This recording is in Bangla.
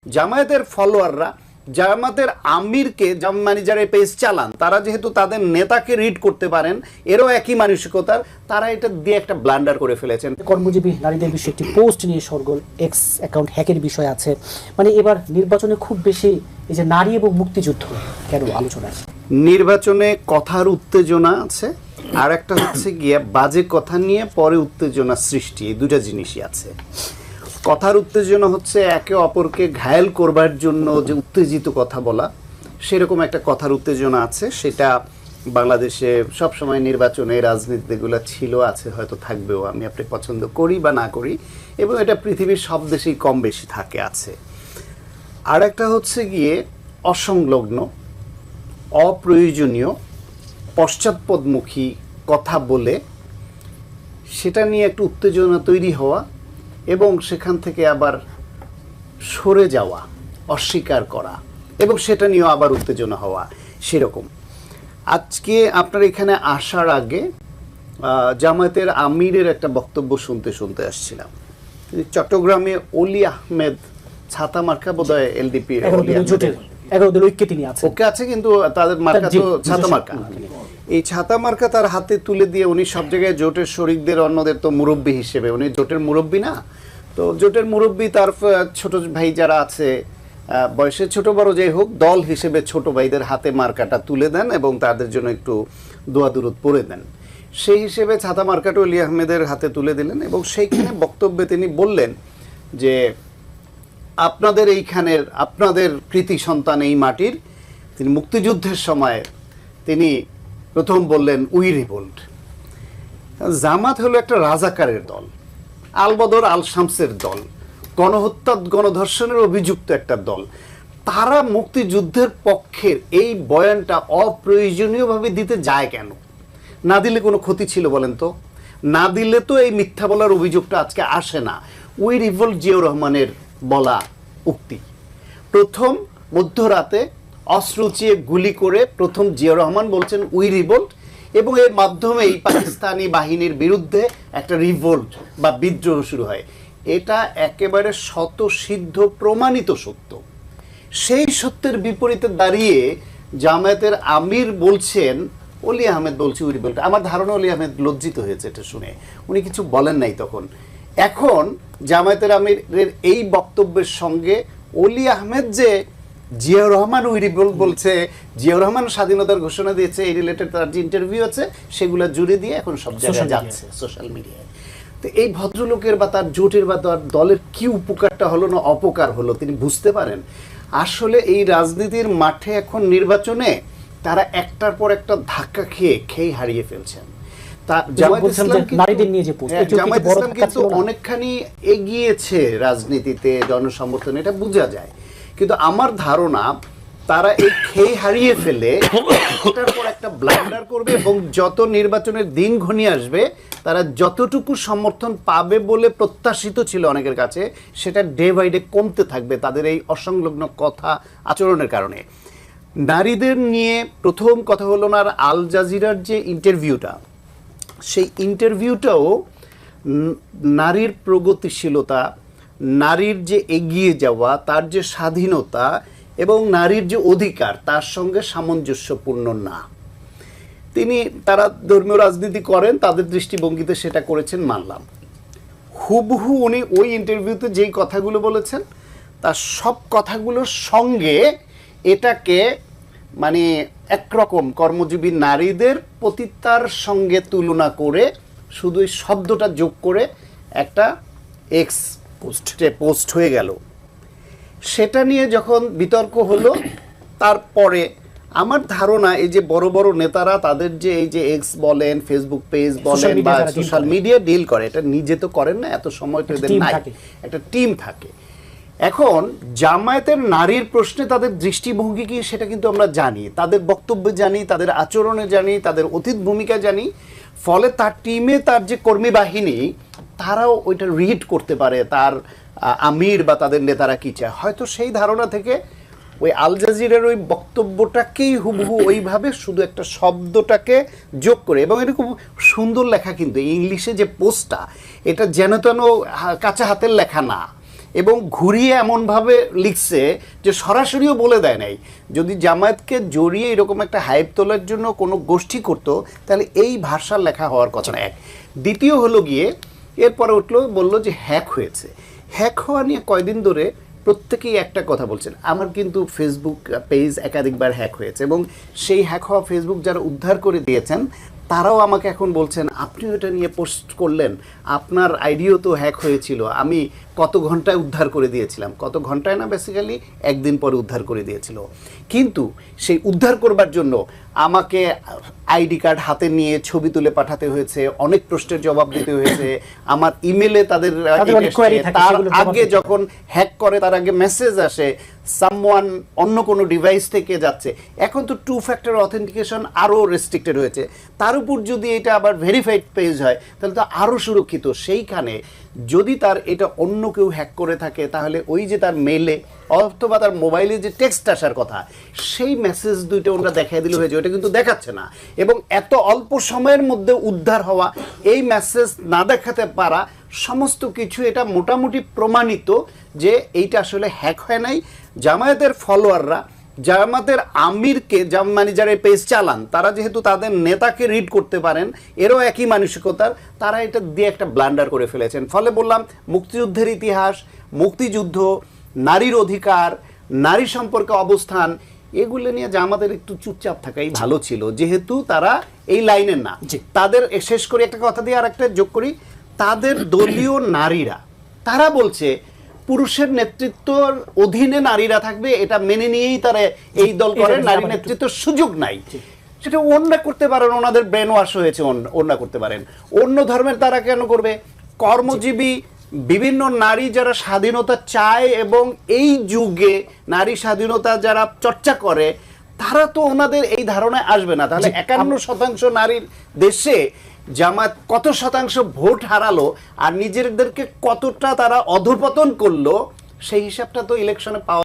জামায়াতের ফলোয়াররা জামায়াতের আমিরকে মানে যারা পেজ চালান তারা যেহেতু তাদের নেতাকে রিড করতে পারেন, এরও একই মানসিকতার, তারা এটা দিয়ে একটা ব্লান্ডার করে ফেলেছেন। কর্মজীবী নারীদের বিষয়ে একটি পোস্ট নিয়ে সরগোল, এক্স অ্যাকাউন্ট হ্যাকের বিষয় আছে। মানে এবার নির্বাচনে খুব বেশি এই যে নারী এবং মুক্তিযুদ্ধ কেন আলোচনা আছে? নির্বাচনে কথার উত্তেজনা আছে, আর একটা হচ্ছে গিয়ে বাজে কথা নিয়ে পরে উত্তেজনা সৃষ্টি, এই দুটা জিনিসই আছে। কথার উত্তেজনা হচ্ছে একে অপরকে ঘায়েল করবার জন্য যে উত্তেজিত কথা বলা, সেরকম একটা কথার উত্তেজনা আছে। সেটা বাংলাদেশে সবসময় নির্বাচনে রাজনীতিগুলো ছিল, আছে, হয়তো থাকবেও, আমি আপনি পছন্দ করি বা না করি, এবং এটা পৃথিবীর সব দেশেই কম বেশি থাকে, আছে। আর একটা হচ্ছে গিয়ে অসংলগ্ন, অপ্রয়োজনীয়, পশ্চাৎপদমুখী কথা বলে সেটা নিয়ে একটু উত্তেজনা তৈরি হওয়া এবং সেখান থেকে আবার সরে যাওয়া, অস্বীকার করা এবং সেটা নিয়েও আবার উত্তেজনা হওয়া, সেরকম। আজকে আপনার এখানে আসার আগে জামায়াতের আমিরের একটা বক্তব্য শুনতে আসছিলাম। চট্টগ্রামে অলি আহমেদ ছাতা মার্কা বোধহয় এলডিপি ওকে আছে, কিন্তু তাদের মার্কা তো ছাতা মার্কা। এই ছাতা মার্কা তার হাতে তুলে দিয়ে উনি সব জায়গায় জোটের শরিকদের অন্যদের তো মুরব্বী হিসেবে, উনি জোটের মুরব্বী না, তো জোটের মুরব্বী তার ছোট ভাই যারা আছে বয়সে ছোট বড় যাই হোক, দল হিসেবে ছোট ভাইদের হাতে মার্কাটা তুলে দেন এবং তাদের জন্য একটু দোয়া দুরুদ পড়ে দেন। সেই হিসেবে ছাতা মার্কাটা অলি আহমেদের হাতে তুলে দিলেন এবং সেইখানে বক্তব্যে তিনি বললেন যে আপনাদের এইখানের, আপনাদের কৃতি সন্তান এই মাটির, তিনি মুক্তিযুদ্ধের সময় তিনি প্রথম বললেন উই রিভোল্ট। জামাত হলো একটা রাজাকারের দল, আলবদর আল শামসের দল, গণহত্যা গণধর্ষণের অভিযুক্ত একটা দল। তারা মুক্তিযুদ্ধের পক্ষের এই বয়ানটা অপ্রয়োজনীয়ভাবে দিতে যায় কেন? না দিলে কোনো ক্ষতি ছিল বলেন তো? না দিলে তো এই মিথ্যা বলার অভিযোগটা আজকে আসে না। উই রিভোল্ট জিয়াউর রহমানের বলা উক্তি। প্রথম মধ্যরাতে অস্ত্র উঁচিয়ে গুলি করে প্রথম জিয়াউর রহমান বলছেন উই রিভোল্ট, এবং এর মাধ্যমেই পাকিস্তানি বাহিনীর বিরুদ্ধে একটা রিভোল্ট বা বিদ্রোহ শুরু হয়। এটা একেবারে শতসিদ্ধ প্রমাণিত সত্য। সেই সত্যের বিপরীতে দাঁড়িয়ে জামায়াতের আমির বলছেন, অলি আহমেদ বলছে উই রিভোল্ট। আমার ধারণা অলি আহমেদ লজ্জিত হয়েছে এটা শুনে, উনি কিছু বলেন নাই তখন। এখন জামায়াতের আমিরের এই বক্তব্যের সঙ্গে অলি আহমেদ যে জিয়াউর রহমান উই রিভোল্ট বলছে, জিয়াউর রহমান স্বাধীনতার ঘোষণা দিয়েছে, এই রিলেটেড তার যে ইন্টারভিউ আছে সেগুলো জুড়ে দিয়ে এখন সব জায়গায় যাচ্ছে সোশ্যাল মিডিয়ায়। তো এই ভদ্রলোকের বা তার জোটের বা তার দলের কি উপকারটা হলো না অপকার হলো তিনি বুঝতে পারেন? আসলে এই রাজনীতির মাঠে এখন নির্বাচনে তারা একটার পর একটা ধাক্কা খেয়ে হারিয়ে ফেলছেন। জামায়াত ইসলাম কিন্তু অনেকখানি এগিয়েছে রাজনীতিতে, জনসমর্থন, এটা বোঝা যায়। কিন্তু আমার ধারণা তারা এই খেয়ে হারিয়ে ফেলে একটার পর একটা ব্লান্ডার করবে এবং যত নির্বাচনের দিন ঘনিয়ে আসবে তারা যতটুকু সমর্থন পাবে বলে প্রত্যাশিত ছিল অনেকের কাছে, সেটা ডে বাই ডে কমতে থাকবে তাদের এই অসংলগ্ন কথা আচরণের কারণে। নারীদের নিয়ে প্রথম কথা হলো না, আর আল জাজিরার যে ইন্টারভিউটা, সেই ইন্টারভিউটাও নারীর প্রগতিশীলতা, নারীর যে এগিয়ে যাওয়া, তার যে স্বাধীনতা এবং নারীর যে অধিকার, তার সঙ্গে সামঞ্জস্যপূর্ণ না। তারা ধর্মীয় রাজনীতি করেন, তাদের দৃষ্টিভঙ্গিতে সেটা করেছেন, মানলাম। হুবহু উনি ওই ইন্টারভিউতে যেই কথাগুলো বলেছেন তার সব কথাগুলোর সঙ্গে এটাকে মানে একরকম কর্মজীবী নারীদের পতিতার সঙ্গে তুলনা করে শুধু এই শব্দটা যোগ করে একটা এক্স পোস্ট হয়ে গেল। সেটা নিয়ে যখন বিতর্ক হলো, তারপরে আমার ধারণা এই যে বড় বড় নেতারা তাদের যে এই যে এক্স বলেন, ফেসবুক পেজ বলেন বা সোশ্যাল মিডিয়া ডিল করে, এটা নিজে তো করেন না, এত সময় তো এদের নাই, একটা টিম থাকে। এখন জামায়াতের নারীর প্রশ্নে তাদের দৃষ্টিভঙ্গি কি সেটা কিন্তু আমরা জানি, তাদের বক্তব্য জানি, তাদের আচরণে জানি, তাদের অতীত ভূমিকা জানি। ফলে তার টিমে তার যে কর্মী বাহিনী তারাও ওইটা রিড করতে পারে তার আমির বা তাদের নেতারা কি চায়। হয়তো সেই ধারণা থেকে ওই আল জাজিরার ওই বক্তব্যটাকেই হুবহু ওইভাবে শুধু একটা শব্দটাকে যোগ করে, এবং এটা খুব সুন্দর লেখা, কিন্তু ইংলিশে যে পোস্টটা, এটা যেন তেন কাঁচা হাতের লেখা না, এবং ঘুরিয়ে এমনভাবে লিখছে যে সরাসরিও বলে দেয় নাই। যদি জামায়াতকে জড়িয়ে এরকম একটা হাইপ তোলার জন্য কোনো গোষ্ঠী করতো তাহলে এই ভাষার লেখা হওয়ার কথা না। এক, দ্বিতীয় হলো গিয়ে এরপরে উঠলো বললো যে হ্যাক হয়েছে। হ্যাক হওয়া নিয়ে কয়দিন ধরে প্রত্যেকেই একটা কথা বলছেন, আমার কিন্তু ফেসবুক পেজ একাধিকবার হ্যাক হয়েছে এবং সেই হ্যাক হওয়া ফেসবুক যারা উদ্ধার করে দিয়েছেন তারাও আমাকে এখন বলছেন আপনি ওটা নিয়ে পোস্ট করলেন, আপনার আইডিও তো হ্যাক হয়েছিল, আমি কত ঘন্টায় উদ্ধার করে দিয়েছিলাম। কত ঘন্টায় না, বেসিক্যালি একদিন পরে উদ্ধার করে দিয়েছিল। কিন্তু সেই উদ্ধার করবার জন্য আমাকে আইডি কার্ড হাতে নিয়ে ছবি তুলে পাঠাতে হয়েছে, অনেক প্রশ্নের জবাব দিতে হয়েছে, আমার ইমেলে তাদের তার আগে যখন হ্যাক করে তার আগে মেসেজ আসে সামওয়ান অন্য কোনো ডিভাইস থেকে যাচ্ছে। এখন তো 2 ফ্যাক্টর অথেন্টিকেশন আরও রেস্ট্রিক্টেড হয়েছে, তার উপর যদি এটা আবার ভেরিফাইড পেজ হয় তাহলে তো আরও সুরক্ষিত। সেইখানে যদি তার এটা অন্য কেউ হ্যাক করে থাকে তাহলে ওই যে তার মেলে অথবা তার মোবাইলে যে টেক্সট আসার কথা সেই মেসেজ দুইটা ওরা দেখাই দিলে হয়েছে, ওটা কিন্তু দেখাচ্ছে না। এবং এত অল্প সময়ের মধ্যে উদ্ধার হওয়া, এই মেসেজ না দেখাতে পারা, সমস্ত কিছু এটা মোটামুটি প্রমাণিত যে এইটা আসলে হ্যাক হয় নাই। জামায়াতের ফলোয়াররা জামায়াতের আমিরকে মানে যারা পেজ চালান তারা যেহেতু তাদের নেতাকে রিড করতে পারেন, এরও একই মানসিকতার, তারা এটা দিয়ে একটা ব্লান্ডার করে ফেলেছেন। ফলে বললাম মুক্তিযুদ্ধের ইতিহাস, মুক্তিযুদ্ধ, নারীর অধিকার, নারী সম্পর্কে অবস্থান, এগুলো নিয়ে জামাতের একটু চুপচাপ থাকাই ভালো ছিল, যেহেতু তারা এই লাইনের না। তাদের শেষ করে একটা কথা দিয়ে আর একটা যোগ করি, তাদের দলীয় নারীরা তারা বলছে পুরুষের নেতৃত্বর অধীনে নারীরা থাকবে, এটা মেনে নিয়েই তারা এই দল করে, নারী নেতৃত্বের সুযোগ নাই। সেটা অন্যরা করতে পারেন, ওনাদের ব্রেন ওয়াশ হয়েছে, অন্যরা করতে পারেন। অন্য ধর্মের তারা কেন করবে? কর্মজীবী বিভিন্ন নারী যারা স্বাধীনতা চায় এবং এই যুগে নারী স্বাধীনতা যারা চর্চা করে তারা তো ওনাদের এই ধারণায় আসবে না। তাহলে 51% নারীর দেশে জামাত কত শতাংশ ভোট হারালো আর নিজেদেরকে কতটা তারা অধঃপতন করলো, সেই হিসাবটা তো ইলেকশনে পাওয়া